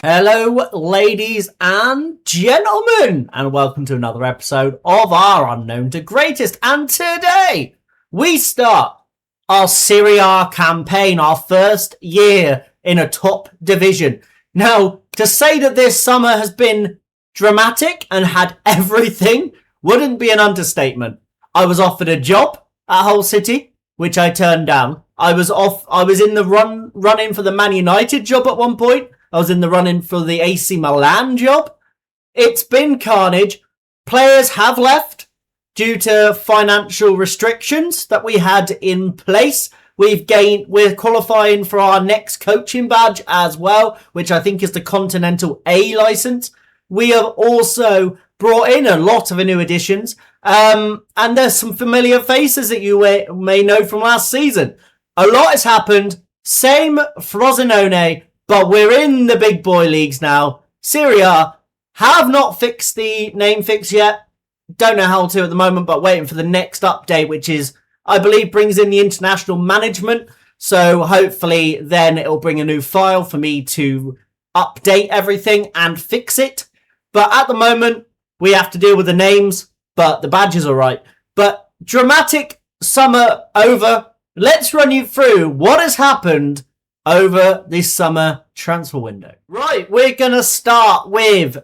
Hello, ladies and gentlemen, and welcome to another episode of our Unknown to Greatest. And today, we start our Serie A campaign, our first year in a top division. Now, to say that this summer has been dramatic and had everything wouldn't be an understatement. I was offered a job at Hull City, which I turned down. I was in the run-in for the Man United job at one point. I was in the run-in for the AC Milan job. It's been carnage. Players have left due to financial restrictions that we had in place. We're qualifying for our next coaching badge as well, which I think is the Continental A license. We have also brought in a lot of new additions. And there's some familiar faces that you may know from last season. A lot has happened. Same Frosinone, but we're in the big boy leagues now. Serie A have not fixed the name fix yet. Don't know how to at the moment, but waiting for the next update, which is, I believe, brings in the international management. So hopefully then it'll bring a new file for me to update everything and fix it. But at the moment, we have to deal with the names, but the badge is all right. But dramatic summer over. Let's run you through what has happened over this summer transfer window. Right, we're going to start with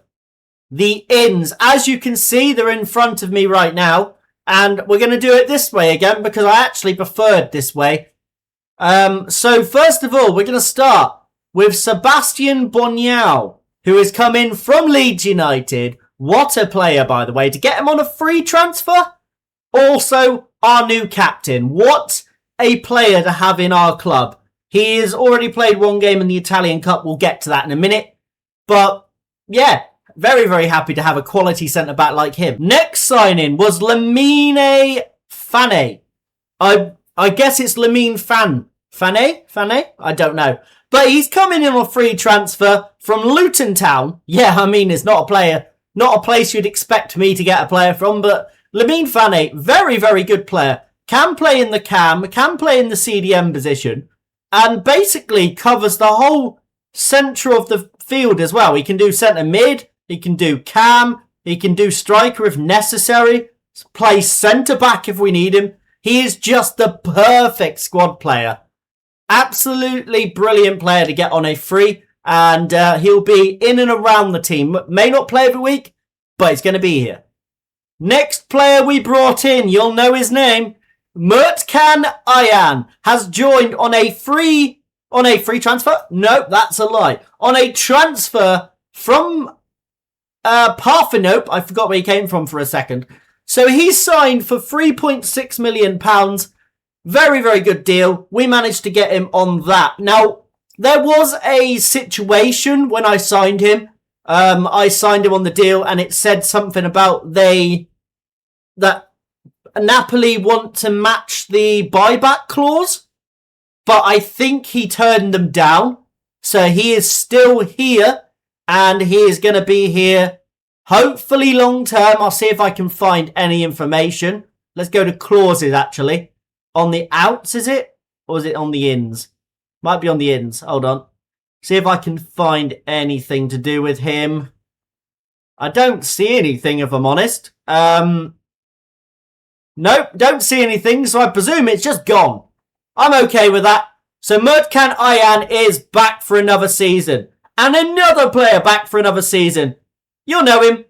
the ins. As you can see, they're in front of me right now. And we're going to do it this way again because I actually preferred this way. So first of all, we're going to start with Sebastian Bonial, who has come in from Leeds United. What a player, by the way, to get him on a free transfer. Also, our new captain. What a player to have in our club. He has already played one game in the Italian Cup. We'll get to that in a minute. But, yeah, very, very happy to have a quality centre-back like him. Next signing was Lamine Fane. I guess it's Lamine Fane? I don't know. But he's coming in on a free transfer from Luton Town. Yeah, I mean, it's not a place you'd expect me to get a player from. But Lamine Fane, very, very good player. Can play in the cam, can play in the CDM position. And basically covers the whole centre of the field as well. He can do centre mid, he can do cam, he can do striker if necessary, play centre back if we need him. He is just the perfect squad player. Absolutely brilliant player to get on a free, and he'll be in and around the team. May not play every week, but he's going to be here. Next player we brought in, you'll know his name. Mertcan Ayan has joined on a free transfer. No, that's a lie. On a transfer from Parthenope. I forgot where he came from for a second. So he's signed for £3.6 million. Very, very good deal. We managed to get him on that. Now, there was a situation when I signed him. I signed him on the deal and it said something about that Napoli want to match the buyback clause, but I think he turned them down. So he is still here, and he is going to be here hopefully long term. I'll see if I can find any information. Let's go to clauses, actually. On the outs, is it? Or is it on the ins? Might be on the ins. Hold on. See if I can find anything to do with him. I don't see anything, if I'm honest. Nope, don't see anything, so I presume it's just gone. I'm okay with that. So Mertcan Ayan is back for another season. And another player back for another season. You'll know him.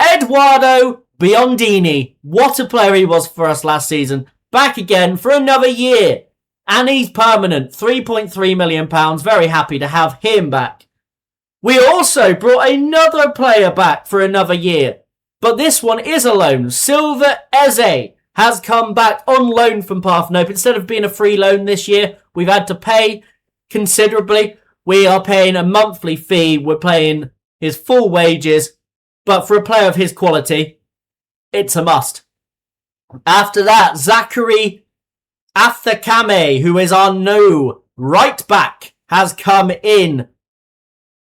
Edoardo Biondini. What a player he was for us last season. Back again for another year. And he's permanent. £3.3 million. Very happy to have him back. We also brought another player back for another year. But this one is a loan. Silva Eze has come back on loan from Parthenope. Instead of being a free loan this year, we've had to pay considerably. We are paying a monthly fee. We're paying his full wages. But for a player of his quality, it's a must. After that, Zachary Athakame, who is our new right back, has come in.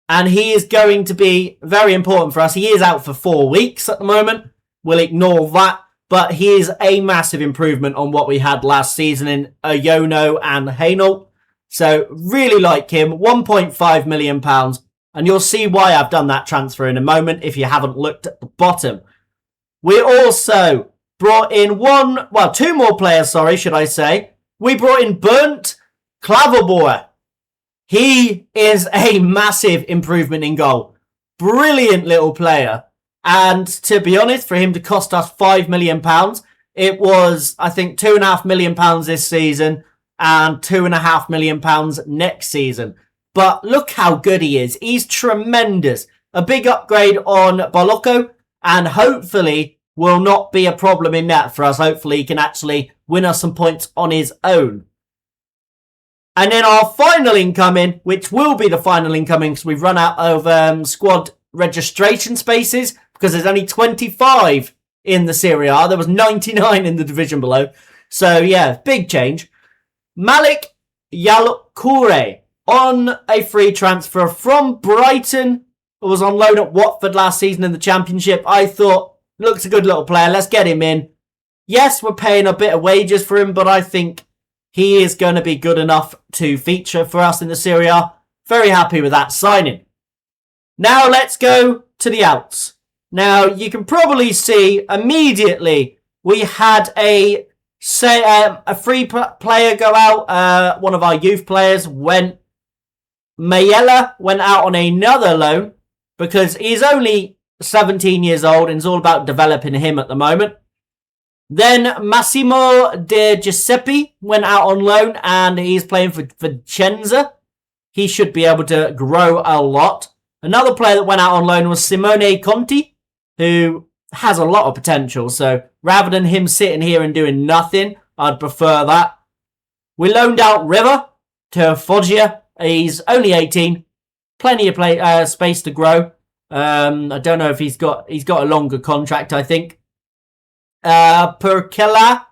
And he is going to be very important for us. He is out for 4 weeks at the moment. We'll ignore that. But he is a massive improvement on what we had last season in Iono and Hainault. So really like him. £1.5 million. And you'll see why I've done that transfer in a moment if you haven't looked at the bottom. We also brought in two more players, should I say. We brought in Bernd Klaverboer. He is a massive improvement in goal. Brilliant little player. And to be honest, for him to cost us £5 million, it was, I think, £2.5 million this season and £2.5 million next season. But look how good he is. He's tremendous. A big upgrade on Bolocco, and hopefully will not be a problem in that for us. Hopefully he can actually win us some points on his own. And then our final incoming, which will be the final incoming because we've run out of squad registration spaces because there's only 25 in the Serie A. There was 99 in the division below. So yeah, big change. Malik Yalkure on a free transfer from Brighton. Was on loan at Watford last season in the Championship. I thought, looks a good little player. Let's get him in. Yes, we're paying a bit of wages for him, but I think he is going to be good enough to feature for us in the Serie A. Very happy with that signing. Now let's go to the outs. Now you can probably see immediately we had a free player go out. One of our youth players went. Mayella went out on another loan because he's only 17 years old and it's all about developing him at the moment. Then Massimo De Giuseppe went out on loan and he's playing for Vicenza. He should be able to grow a lot. Another player that went out on loan was Simone Conti, who has a lot of potential. So rather than him sitting here and doing nothing, I'd prefer that. We loaned out River to Foggia. He's only 18. Plenty of space to grow. I don't know if he's got a longer contract, I think. Picarillo,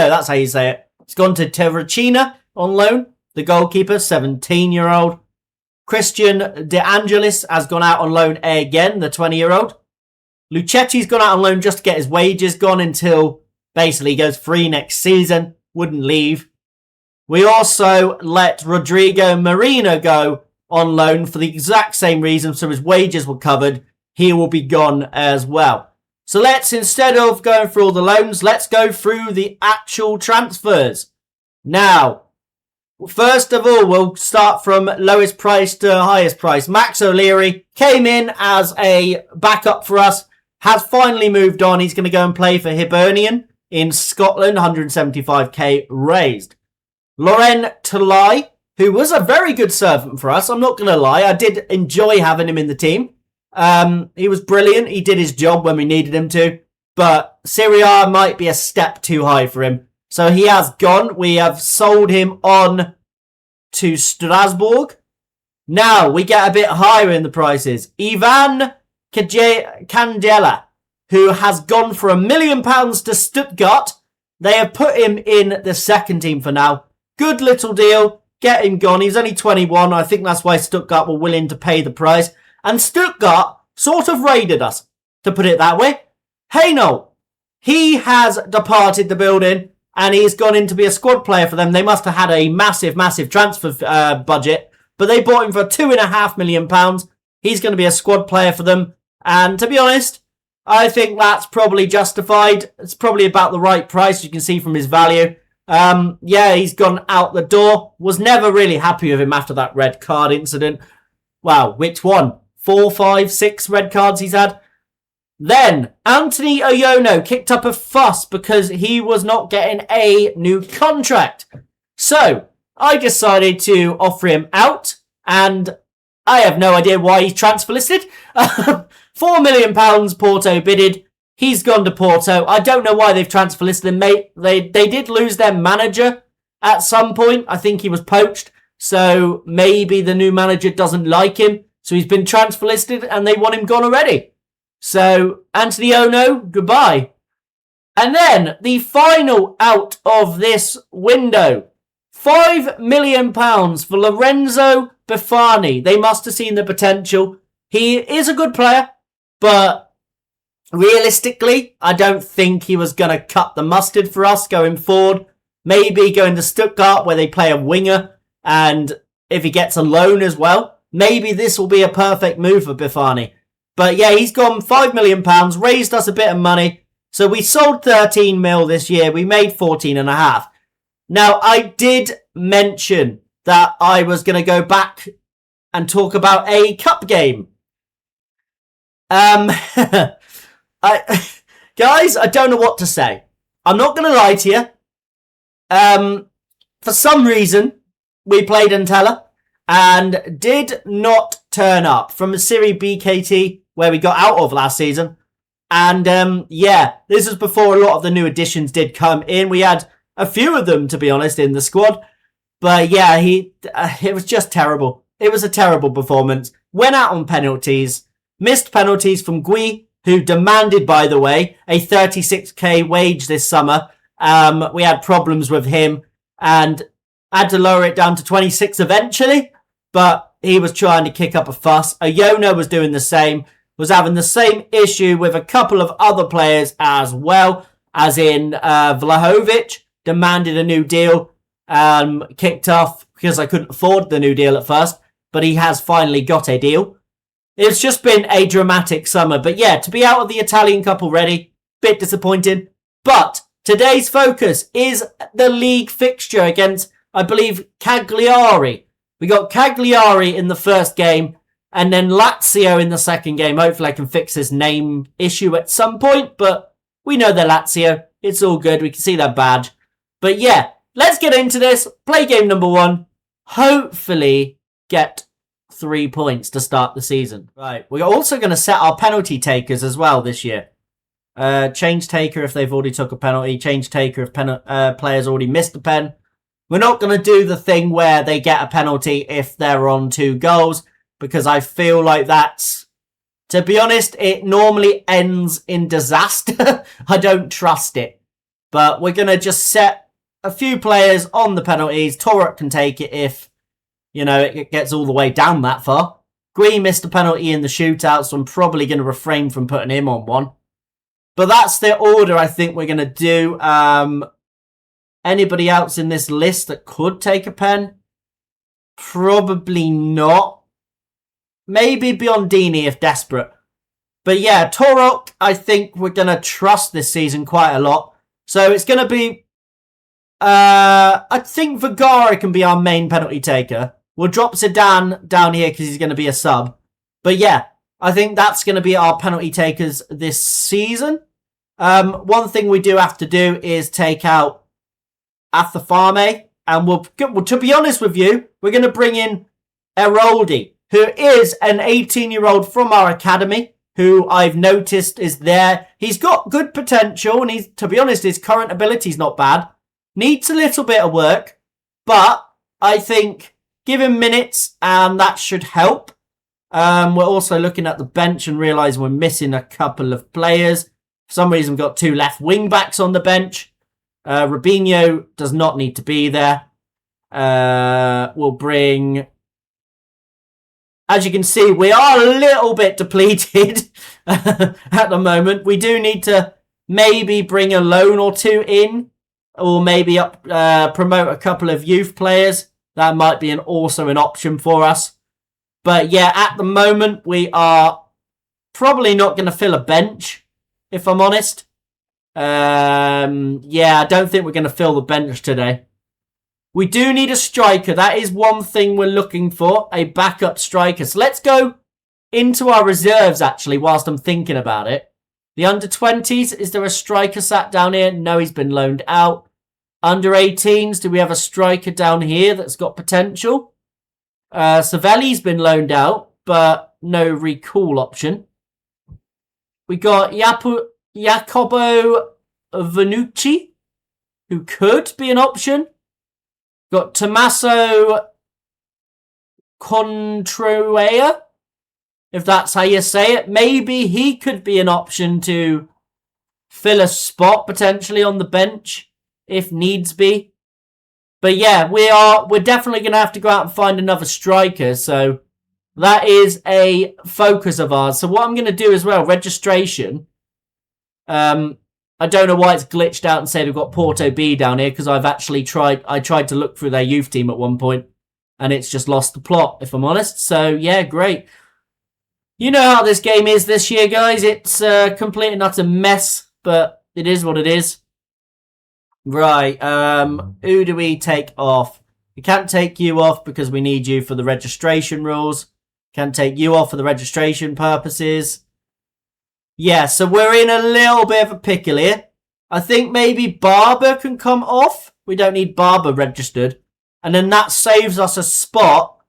that's how you say it. He's gone to Terracina on loan. The goalkeeper, 17-year-old. Christian De Angelis has gone out on loan again, the 20-year-old. Lucetti's gone out on loan just to get his wages gone until basically he goes free next season. Wouldn't leave. We also let Rodrigo Marina go on loan for the exact same reason, so his wages were covered. He will be gone as well. So let's, instead of going through all the loans, let's go through the actual transfers. Now, first of all, we'll start from lowest price to highest price. Max O'Leary came in as a backup for us, has finally moved on. He's going to go and play for Hibernian in Scotland, 175k raised. Loren Tulai, who was a very good servant for us, I'm not going to lie. I did enjoy having him in the team. He was brilliant. He did his job when we needed him to. But Serie A might be a step too high for him. So he has gone. We have sold him on to Strasbourg. Now we get a bit higher in the prices. Ivan Candela, who has gone for £1 million to Stuttgart. They have put him in the second team for now. Good little deal. Get him gone. He's only 21. I think that's why Stuttgart were willing to pay the price. And Stuttgart sort of raided us, to put it that way. Hainault, he has departed the building and he's gone in to be a squad player for them. They must have had a massive, massive transfer budget, but they bought him for £2.5 million. He's going to be a squad player for them. And to be honest, I think that's probably justified. It's probably about the right price, you can see from his value. He's gone out the door. Was never really happy with him after that red card incident. Wow, which one? 4, 5, 6 red cards he's had. Then, Anthony Oyono kicked up a fuss because he was not getting a new contract. So, I decided to offer him out, and I have no idea why he's transfer listed. £4 million Porto bidded. He's gone to Porto. I don't know why they've transfer listed him, mate. They did lose their manager at some point. I think he was poached. So maybe the new manager doesn't like him. So he's been transfer listed and they want him gone already. So Anthony Ono, goodbye. And then the final out of this window. £5 million for Lorenzo Befani. They must have seen the potential. He is a good player, but realistically, I don't think he was going to cut the mustard for us going forward. Maybe going to Stuttgart where they play a winger and if he gets a loan as well, maybe this will be a perfect move for Bifani. But yeah, he's gone £5 million, raised us a bit of money. So we sold 13 mil this year. We made 14.5. Now, I did mention that I was going to go back and talk about a cup game. Guys, I don't know what to say. I'm not going to lie to you. For some reason, we played Entella and did not turn up from a Serie BKT where we got out of last season. And this was before a lot of the new additions did come in. We had a few of them, to be honest, in the squad. But yeah, it was just terrible. It was a terrible performance. Went out on penalties. Missed penalties from Gui, who demanded, by the way, a 36k wage this summer. We had problems with him and had to lower it down to 26 eventually. But he was trying to kick up a fuss. Iona was doing the same. Was having the same issue with a couple of other players as well. As in Vlahovic demanded a new deal. Kicked off because I couldn't afford the new deal at first. But he has finally got a deal. It's just been a dramatic summer. But yeah, to be out of the Italian Cup already, bit disappointing. But today's focus is the league fixture against, I believe, Cagliari. We got Cagliari in the first game and then Lazio in the second game. Hopefully I can fix this name issue at some point, but we know they're Lazio. It's all good. We can see their badge. But yeah, let's get into this. Play game number 1. Hopefully get 3 points to start the season. Right, we're also going to set our penalty takers as well this year. Change taker if they've already took a penalty. Change taker if players already missed a pen. We're not going to do the thing where they get a penalty if they're on 2 goals, because I feel like that's, to be honest, it normally ends in disaster. I don't trust it. But we're going to just set a few players on the penalties. Torok can take it if, it gets all the way down that far. Green missed a penalty in the shootout, so I'm probably going to refrain from putting him on one. But that's the order I think we're going to do. Anybody else in this list that could take a pen? Probably not. Maybe Biondini if desperate. But yeah, Torok, I think we're going to trust this season quite a lot. So it's going to be... I think Vergara can be our main penalty taker. We'll drop Zidane down here because he's going to be a sub. But yeah, I think that's going to be our penalty takers this season. One thing we do have to do is take out Athafame. And we'll, to be honest with you, we're going to bring in Eroldi, who is an 18-year-old from our academy, who I've noticed is there. He's got good potential, and he's, to be honest, his current ability's not bad. Needs a little bit of work, but I think give him minutes, and that should help. We're also looking at the bench and realising we're missing a couple of players. For some reason, we've got 2 left wing-backs on the bench. Robinho does not need to be there. We'll bring... As you can see, we are a little bit depleted at the moment. We do need to maybe bring a loan or 2 in, or maybe promote a couple of youth players. That might be also an option for us. But yeah, at the moment, we are probably not going to fill a bench, if I'm honest. I don't think we're going to fill the bench today. We do need a striker. That is one thing we're looking for, a backup striker. So let's go into our reserves, actually, whilst I'm thinking about it. The under-20s, is there a striker sat down here? No, he's been loaned out. Under-18s, do we have a striker down here that's got potential? Savelli's been loaned out, but no recall option. We got Jacopo Vanucci, who could be an option. Got Tommaso Contruea, if that's how you say it. Maybe he could be an option to fill a spot potentially on the bench if needs be. But yeah, we're definitely going to have to go out and find another striker. So that is a focus of ours. So what I'm going to do as well, registration. I don't know why it's glitched out and said we've got Porto B down here, because I tried to look through their youth team at one point. and it's just lost the plot, if I'm honest. So, yeah, great. You know how this game is this year, guys. It's a complete and utter mess, but it is what it is. Right, who do we take off? We can't take you off because we need you for the registration rules. Can't take you off for the registration purposes. Yeah, so we're in a little bit of a pickle here. I think maybe Barber can come off. We don't need Barber registered. And then that saves us a spot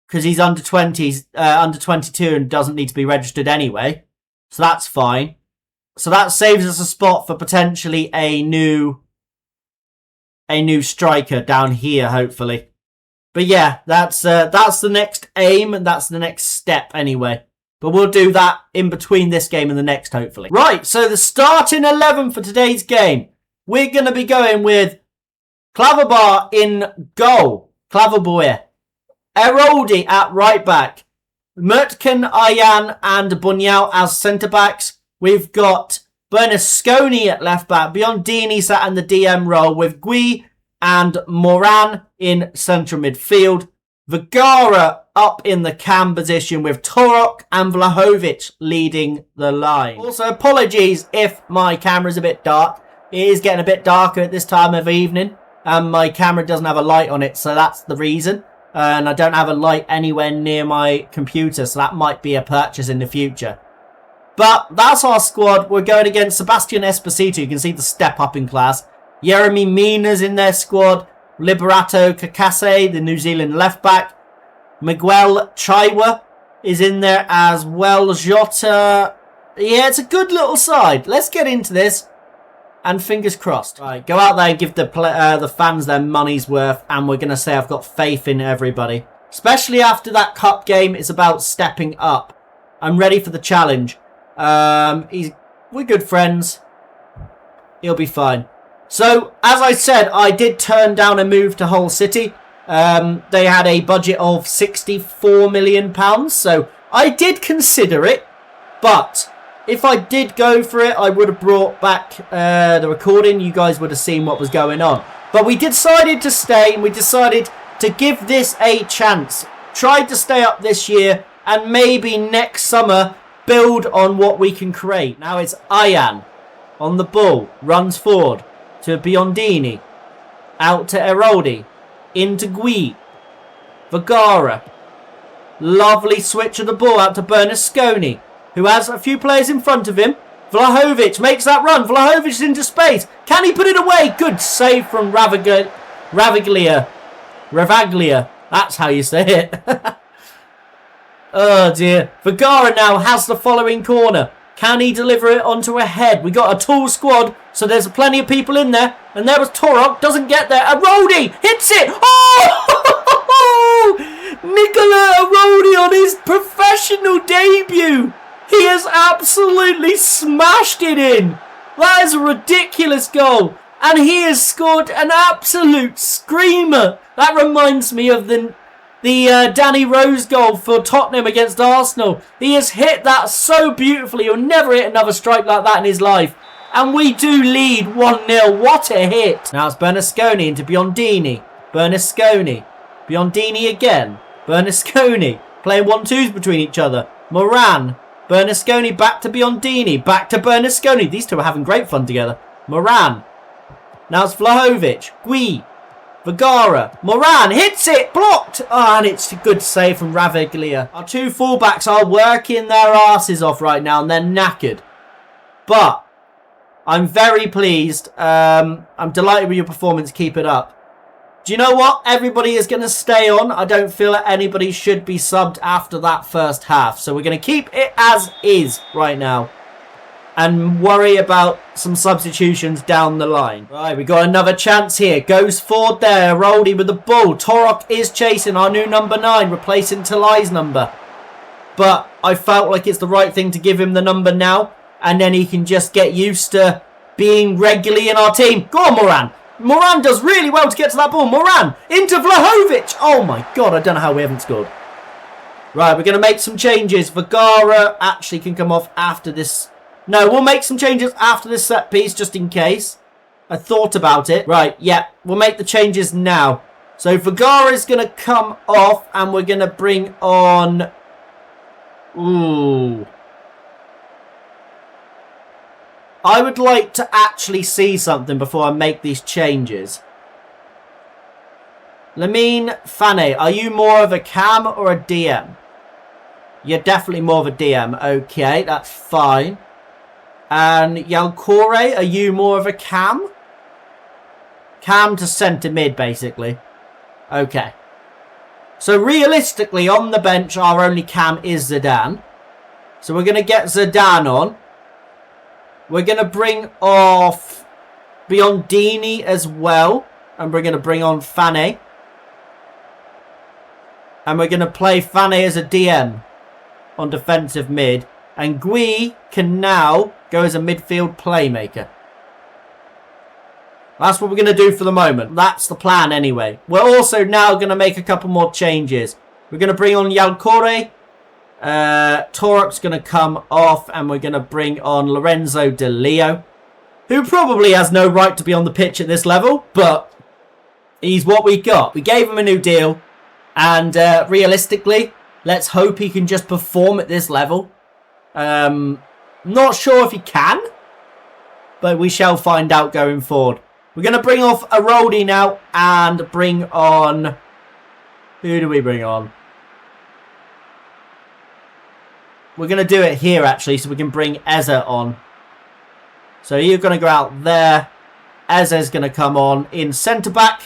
because he's under 20s, under 22 and doesn't need to be registered anyway. So that's fine. So that saves us a spot for potentially a new striker down here, hopefully. But yeah, that's the next aim and that's the next step anyway. But we'll do that in between this game and the next, hopefully. Right, so the starting 11 for today's game. We're going to be going with Klaverbar in goal. Klaverboer. Eroldi at right back. Mertken, Ayan and Bunyao as centre-backs. We've got Bernasconi at left back. Biondini sat in the DM role with Gui and Moran in central midfield. Vergara up in the cam position with Torok and Vlahovic leading the line. Also, apologies if my camera's a bit dark. It is getting a bit darker at this time of evening. And my camera doesn't have a light on it, so that's the reason. And I don't have a light anywhere near my computer, so that might be a purchase in the future. But that's our squad. We're going against Sebastian Esposito. You can see the step up in class. Jeremy Mina's in their squad. Liberato Kakase, the New Zealand left back. Miguel Chaiwa is in there as well. Jota. Yeah, it's a good little side. Let's get into this. And fingers crossed. Right, go out there and give the fans their money's worth. And we're going to say I've got faith in everybody. Especially after that cup game. It's about stepping up. I'm ready for the challenge. We're good friends. He'll be fine. So, as I said, I did turn down a move to Hull City. They had a budget of £64 million. So, I did consider it. But, if I did go for it, I would have brought back the recording. You guys would have seen what was going on. But we decided to stay. And we decided to give this a chance. Tried to stay up this year. And maybe next summer build on what we can create. Now it's Ayan on the ball. Runs forward to Biondini. Out to Eroldi. Into Gui. Vergara. Lovely switch of the ball out to Bernasconi, who has a few players in front of him. Vlahovic makes that run. Vlahovic's into space. Can he put it away? Good save from Ravaglia. That's how you say it. Oh dear. Vergara now has the following corner. Can he deliver it onto a head? We got a tall squad, so there's plenty of people in there. And there was Torok, doesn't get there. Eroldi hits it. Oh! Nicola Eroldi on his professional debut. He has absolutely smashed it in. That is a ridiculous goal. And he has scored an absolute screamer. That reminds me of the Danny Rose goal for Tottenham against Arsenal. He has hit that so beautifully. He'll never hit another strike like that in his life. And we do lead 1-0. What a hit. Now it's Bernasconi into Biondini. Bernasconi. Biondini again. Bernasconi. Playing 1-2s between each other. Moran. Bernasconi back to Biondini. Back to Bernasconi. These two are having great fun together. Moran. Now it's Vlahovic. Gui. Vergara. Moran hits it. Blocked. Oh, and it's a good save from Ravaglia. Our two fullbacks are working their asses off right now and they're knackered. But I'm very pleased. I'm delighted with your performance. Keep it up. Do you know what? Everybody is going to stay on. I don't feel that anybody should be subbed after that first half. So we're going to keep it as is right now. And worry about some substitutions down the line. Right, we got another chance here. Goes forward there. Eroldi with the ball. Torok is chasing our new number 9, replacing Talai's number. But I felt like it's the right thing to give him the number now. And then he can just get used to being regularly in our team. Go on, Moran. Moran does really well to get to that ball. Moran into Vlahovic. Oh my God, I don't know how we haven't scored. Right, we're going to make some changes. Vergara actually can come off after this. No, we'll make some changes after this set piece, just in case. I thought about it. Right, yeah, we'll make the changes now. So Vergara's going to come off and we're going to bring on... Ooh. I would like to actually see something before I make these changes. Lamine Fane, are you more of a cam or a DM? You're definitely more of a DM. Okay, that's fine. And Yalcore, are you more of a cam? Cam to centre mid, basically. Okay. So realistically, on the bench, our only cam is Zidane. So we're going to get Zidane on. We're going to bring off Biondini as well. And we're going to bring on Fane. And we're going to play Fane as a DM on defensive mid. And Gui can now go as a midfield playmaker. That's what we're going to do for the moment. That's the plan anyway. We're also now going to make a couple more changes. We're going to bring on Yalcore. Torok's going to come off. And we're going to bring on Lorenzo De Leo. Who probably has no right to be on the pitch at this level. But he's what we got. We gave him a new deal. And realistically, let's hope he can just perform at this level. Not sure if he can. But we shall find out going forward. We're going to bring off Aroldi now and bring on... Who do we bring on? We're going to do it here, actually, so we can bring Eze on. So you're going to go out there. Eze's going to come on in centre-back.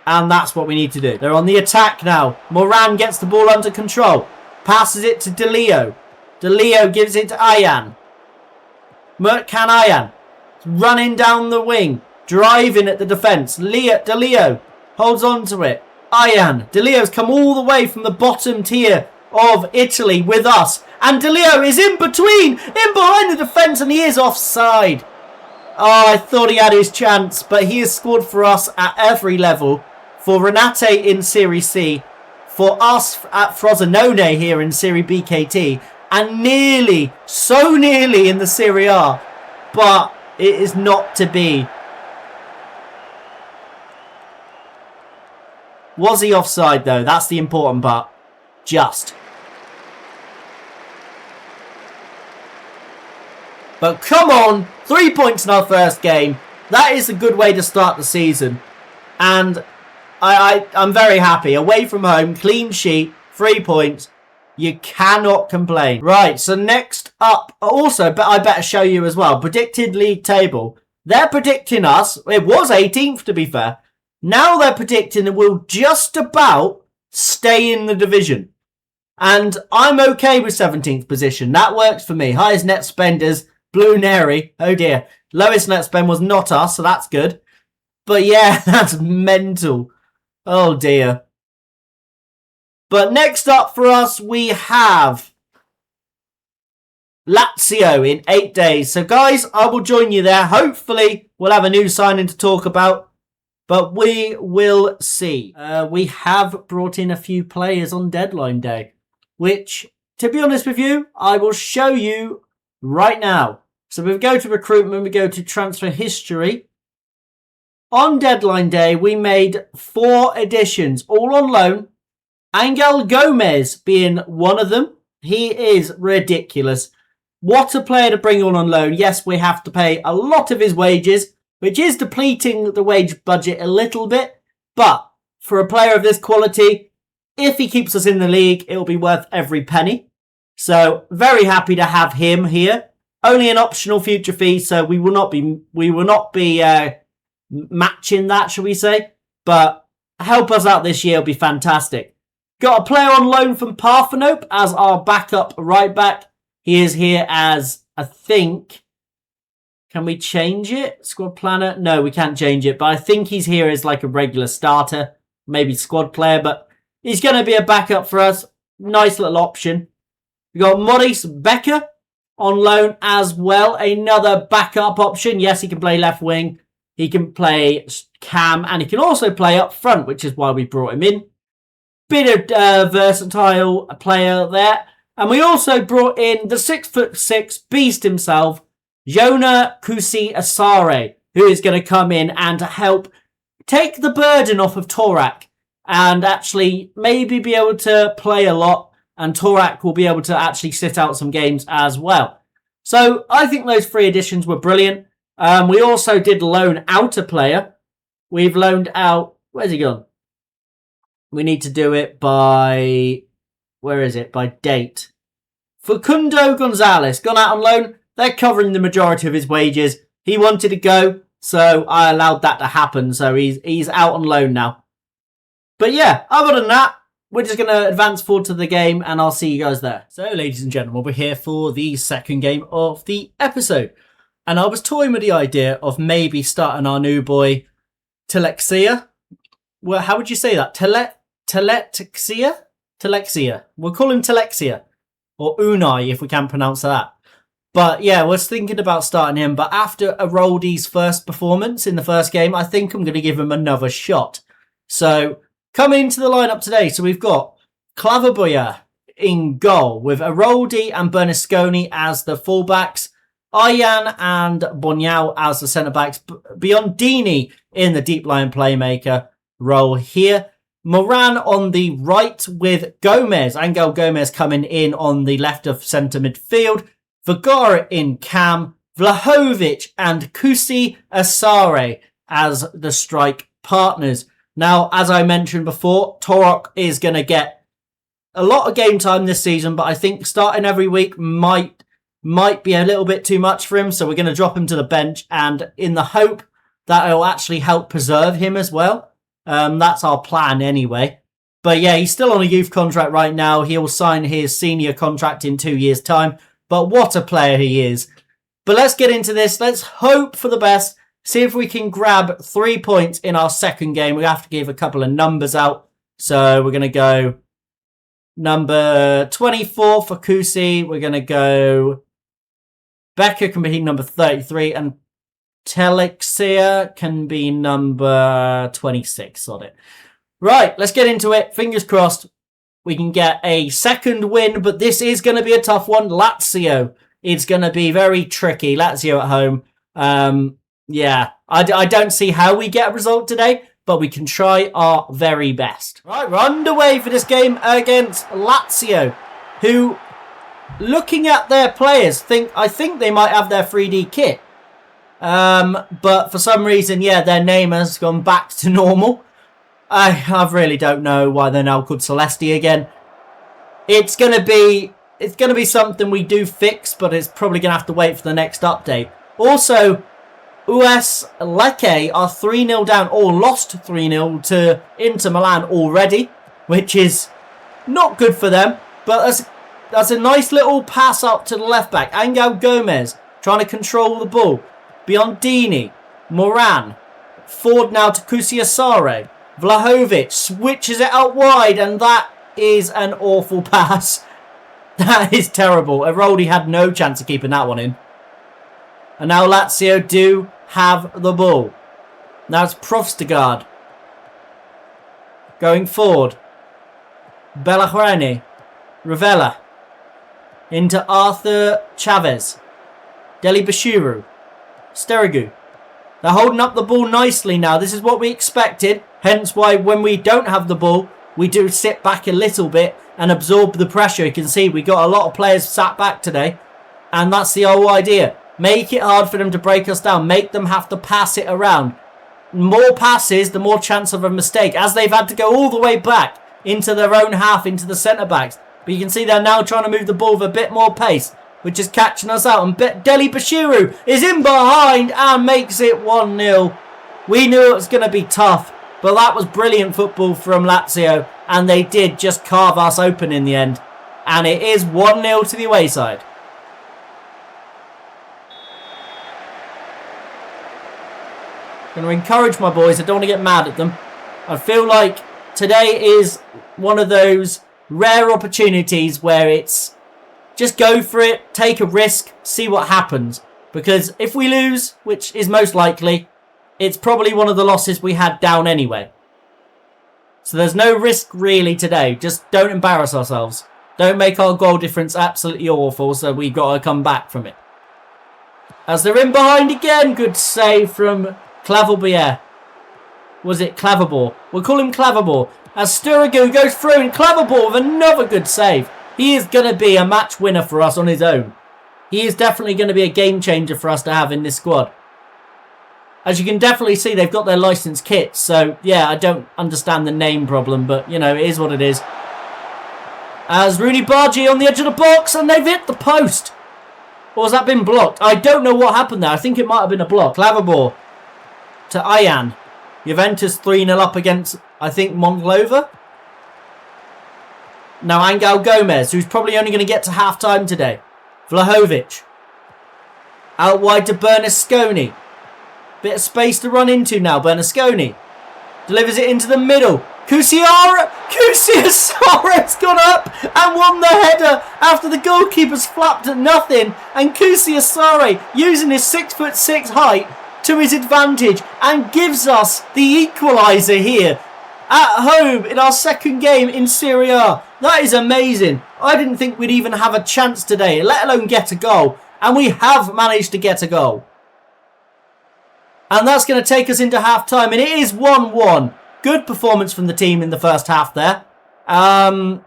And that's what we need to do. They're on the attack now. Moran gets the ball under control. Passes it to De Leo. De Leo gives it to Ayan. Mertcan Ayan. Running down the wing. Driving at the defence. De Leo holds on to it. Ayan. De Leo's come all the way from the bottom tier of Italy with us. And De Leo is in between. In behind the defence and he is offside. Oh, I thought he had his chance. But he has scored for us at every level. For Renate in Serie C. For us at Frosinone here in Serie BKT. And nearly, so nearly in the Serie A. But it is not to be. Was he offside though? That's the important part. Just. But come on. 3 points in our first game. That is a good way to start the season. And I'm very happy. Away from home. Clean sheet. 3 points. You cannot complain. Right. So next up. Also, but I better show you as well. Predicted league table. They're predicting us. It was 18th to be fair. Now they're predicting that we'll just about stay in the division. And I'm okay with 17th position. That works for me. Highest net spenders, Blue Neri. Oh dear. Lowest net spend was not us, so that's good. But yeah, that's mental. Oh dear. But next up for us, we have Lazio in 8 days. So guys, I will join you there. Hopefully, we'll have a new signing to talk about. But we will see. We have brought in a few players on deadline day. Which, to be honest with you, I will show you right now. So we go to recruitment, we go to transfer history. On deadline day, we made 4 additions, all on loan. Angel Gomez being one of them. He is ridiculous. What a player to bring on loan. Yes, we have to pay a lot of his wages, which is depleting the wage budget a little bit. But for a player of this quality, if he keeps us in the league, it will be worth every penny. So very happy to have him here. Only an optional future fee, so we will not be matching that, shall we say? But help us out this year will be fantastic. Got a player on loan from Parthenope as our backup right back. He is here as, I think. Can we change it? Squad planner? No, we can't change it. But I think he's here as like a regular starter. Maybe squad player. But he's going to be a backup for us. Nice little option. We got Maurice Becker on loan as well. Another backup option. Yes, he can play left wing. He can play cam. And he can also play up front, which is why we brought him in. Bit of versatile player there. And we also brought in the 6'6" beast himself, Jonah Kusi Asare, who is going to come in and help take the burden off of Torak. and actually maybe be able to play a lot, and Torak will be able to actually sit out some games as well. So I think those 3 additions were brilliant. We also did loan out a player. We've loaned out... Where's he gone? We need to do it by... Where is it? By date. Facundo Gonzalez, gone out on loan. They're covering the majority of his wages. He wanted to go, so I allowed that to happen. So he's out on loan now. But yeah, other than that, we're just going to advance forward to the game, and I'll see you guys there. So, ladies and gentlemen, we're here for the second game of the episode. And I was toying with the idea of maybe starting our new boy, Telexia. Well, how would you say that? Telexia? Telexia. We'll call him Telexia. Or Unai, if we can't pronounce that. But yeah, we're thinking about starting him. But after Aroldi's first performance in the first game, I think I'm going to give him another shot. So, coming into the lineup today, so we've got Claverboya in goal with Aroldi and Bernasconi as the fullbacks, Ayan and Bonyao as the centre-backs, Biondini in the deep line playmaker role here. Moran on the right with Gomez, Angel Gomez coming in on the left of centre midfield, Vergara in cam, Vlahovic and Kusi Asare as the strike partners. Now, as I mentioned before, Torok is going to get a lot of game time this season, but I think starting every week might be a little bit too much for him, so we're going to drop him to the bench, and in the hope that it'll actually help preserve him as well. That's our plan anyway. But yeah, he's still on a youth contract right now. He'll sign his senior contract in 2 years' time, but what a player he is. But let's get into this. Let's hope for the best. See if we can grab 3 points in our second game. We have to give a couple of numbers out. So we're going to go number 24 for Kusi. We're going to go... Becker can be number 33. And Telexia can be number 26 on it. Right, let's get into it. Fingers crossed we can get a second win. But this is going to be a tough one. Lazio. It's going to be very tricky. Lazio at home. Yeah, I don't see how we get a result today, but we can try our very best. Right, we're underway for this game against Lazio, who, looking at their players, I think they might have their 3D kit. But for some reason, yeah, their name has gone back to normal. I really don't know why they're now called Celesti again. It's gonna be something we do fix, but it's probably gonna have to wait for the next update. Also, US Lecce are 3-0 down, or lost 3-0 to Inter Milan already, which is not good for them. But that's a nice little pass up to the left back. Angel Gomez trying to control the ball. Biondini, Moran, forward now to Kusi Asare. Vlahovic switches it out wide, and that is an awful pass. That is terrible. Aroldi had no chance of keeping that one in. And now Lazio do have the ball. Now it's Profstegard going forward. Bellahorani, Ravella into Arthur Chavez. Deli Bashiru, Sterigu. They're holding up the ball nicely now. This is what we expected. Hence why when we don't have the ball, we do sit back a little bit and absorb the pressure. You can see we got a lot of players sat back today. And that's the whole idea. Make it hard for them to break us down. Make them have to pass it around. More passes, the more chance of a mistake. As they've had to go all the way back into their own half, into the centre-backs. But you can see they're now trying to move the ball with a bit more pace, which is catching us out. And Deli Bashiru is in behind and makes it 1-0. We knew it was going to be tough, but that was brilliant football from Lazio. And they did just carve us open in the end. And it is 1-0 to the away side. Going to encourage my boys. I don't want to get mad at them. I feel like today is one of those rare opportunities where it's just go for it, take a risk, see what happens. Because if we lose, which is most likely, it's probably one of the losses we had down anyway. So there's no risk really today. Just don't embarrass ourselves. Don't make our goal difference absolutely awful, so we've got to come back from it. As they're in behind again, good save from Claverboya. Was it Claverball? We'll call him Claverball. As Sturridge goes through and clever ball with another good save. He is going to be a match winner for us on his own. He is definitely going to be a game changer for us to have in this squad. As you can definitely see, they've got their licensed kits. So, yeah, I don't understand the name problem, but, you know, it is what it is. As Rooney Bargi on the edge of the box, and they've hit the post. Or has that been blocked? I don't know what happened there. I think it might have been a block. Clever ball to Ayan. Juventus 3-0 up against, I think, Monglova. Now Angel Gomez, who's probably only going to get to half-time today. Vlahovic. Out wide to Bernasconi. Bit of space to run into now. Bernasconi delivers it into the middle. Kusiara's gone up and won the header after the goalkeeper's flapped at nothing. And Kusiara using his 6'6" height to his advantage and gives us the equaliser here at home in our second game in Serie A. That is amazing. I didn't think we'd even have a chance today, let alone get a goal. And we have managed to get a goal. And that's going to take us into half-time. And it is 1-1. Good performance from the team in the first half there. I'm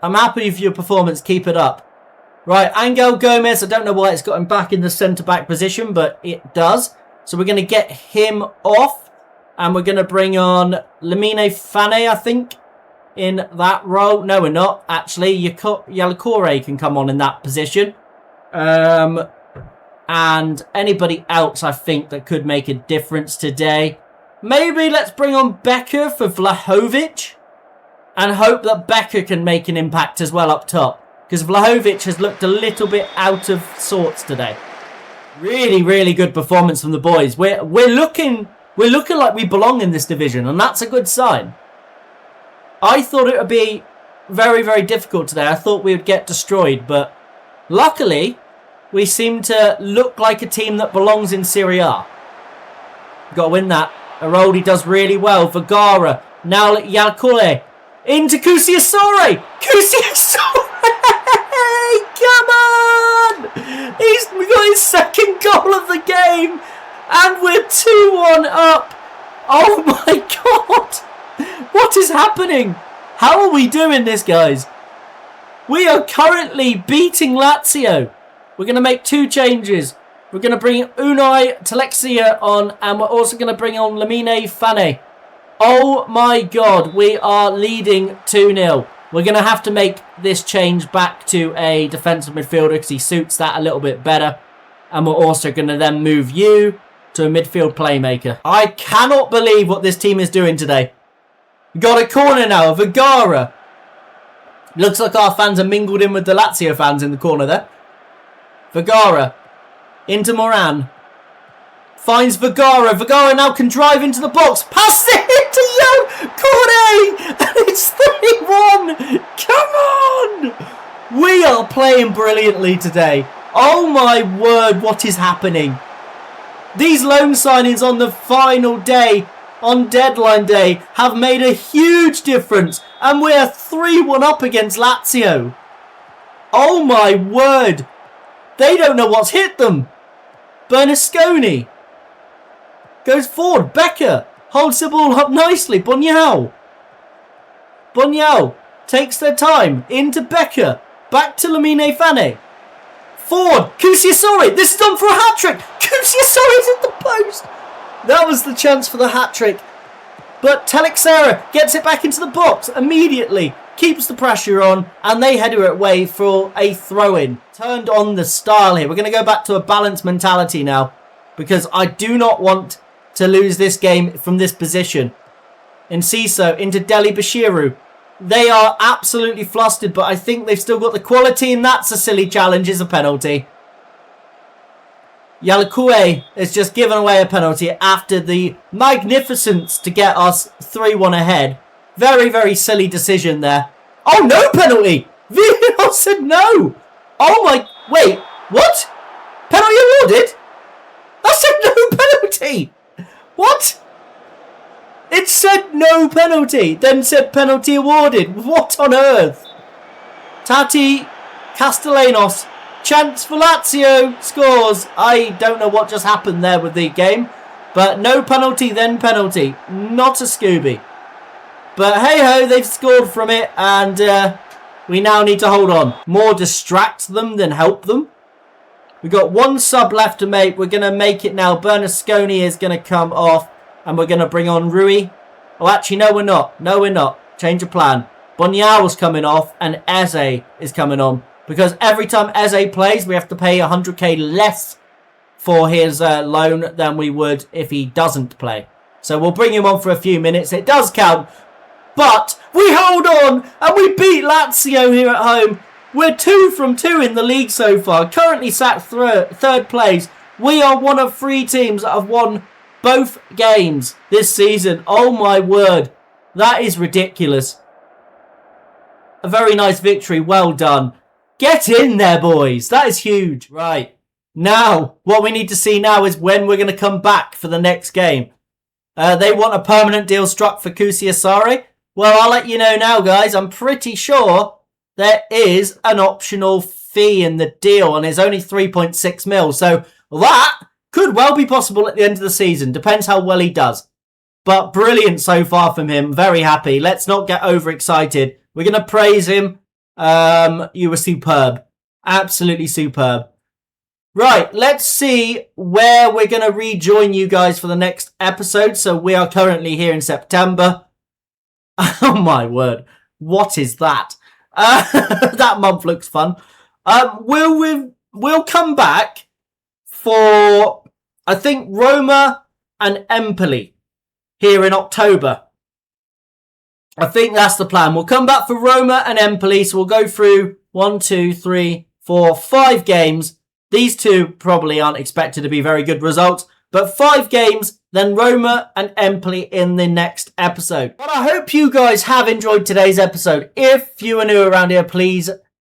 happy with your performance. Keep it up. Right, Angel Gomez. I don't know why it's got him back in the centre-back position, but it does. So we're going to get him off. And we're going to bring on Lamine Fane, I think, in that role. No, we're not. Actually, Yalacore can come on in that position. And anybody else, I think, that could make a difference today. Maybe let's bring on Becker for Vlahovic. And hope that Becker can make an impact as well up top. Because Vlahovic has looked a little bit out of sorts today. Really, really good performance from the boys. We're looking like we belong in this division. And that's a good sign. I thought it would be very, very difficult today. I thought we would get destroyed. But luckily, we seem to look like a team that belongs in Serie A. Got to win that. Aroldi does really well. Vergara. Now Yalcule. Into Kusiasore. Come on! We got his second goal of the game. And we're 2-1 up. Oh my God. What is happening? How are we doing this, guys? We are currently beating Lazio. We're going to make two changes. We're going to bring Unai Telexia on, and we're also going to bring on Lamine Fane. Oh my God, we are leading 2-0. We're going to have to make this change back to a defensive midfielder because he suits that a little bit better. And we're also going to then move you to a midfield playmaker. I cannot believe what this team is doing today. We've got a corner now, Vergara. Looks like our fans are mingled in with the Lazio fans in the corner there. Vergara into Moran. Finds Vergara. Vergara now can drive into the box. Pass it to Yo Corne. And it's 3-1. Come on. We are playing brilliantly today. Oh my word, what is happening? These loan signings on the final day, on deadline day, have made a huge difference. And we're 3-1 up against Lazio. Oh my word. They don't know what's hit them. Bernasconi goes forward. Becker holds the ball up nicely. Bunyao takes their time. Into Becker. Back to Lamine Fane. Forward. Kusiasori. This is on for a hat-trick. Kusiasori's at the post. That was the chance for the hat-trick. But Telexera gets it back into the box immediately. Keeps the pressure on, and they head it away for a throw-in. Turned on the style here. We're going to go back to a balanced mentality now, because I do not want to lose this game from this position. Enciso into Deli Bashiru. They are absolutely flustered, but I think they've still got the quality, and that's a silly challenge. It's a penalty. Yalakue has just given away a penalty after the magnificence to get us 3-1 ahead. Very, very silly decision there. Oh, no penalty! VAR said no! Oh my... Wait, what? Penalty awarded? I said no penalty! What? It said no penalty, then said penalty awarded. What on earth? Tati Castellanos. Chance for Lazio. Scores. I don't know what just happened there with the game. But no penalty, then penalty. Not a Scooby. But hey-ho, they've scored from it, and we now need to hold on. More distract them than help them. We've got one sub left to make. We're going to make it now. Bernasconi is going to come off, and we're going to bring on Rui. Oh, actually, no, we're not. No, we're not. Change of plan. Bonial's coming off, and Eze is coming on. Because every time Eze plays, we have to pay 100k less for his loan than we would if he doesn't play. So we'll bring him on for a few minutes. It does count. But we hold on, and we beat Lazio here at home. We're 2 from 2 in the league so far. Currently sat third place. We are one of 3 teams that have won both games this season. Oh my word. That is ridiculous. A very nice victory. Well done. Get in there, boys. That is huge. Right. Now, what we need to see now is when we're going to come back for the next game. They want a permanent deal struck for Kusiasare. Well, I'll let you know now, guys. I'm pretty sure there is an optional fee in the deal, and it's only 3.6 mil. So that could well be possible at the end of the season. Depends how well he does. But brilliant so far from him. Very happy. Let's not get overexcited. We're going to praise him. You were superb. Absolutely superb. Right, let's see where we're going to rejoin you guys for the next episode. So we are currently here in September. Oh my word. What is that? That month looks fun. We'll come back for, I think, Roma and Empoli here in October. I think that's the plan. We'll come back for Roma and Empoli. So we'll go through 1, 2, 3, 4, 5 games. These 2 probably aren't expected to be very good results. But 5 games, then Roma and Empoli in the next episode. But I hope you guys have enjoyed today's episode. If you are new around here, please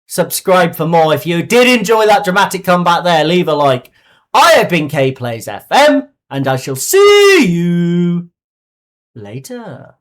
subscribe for more. If you did enjoy that dramatic comeback there, leave a like. I have been K-PlaysFM, and I shall see you later.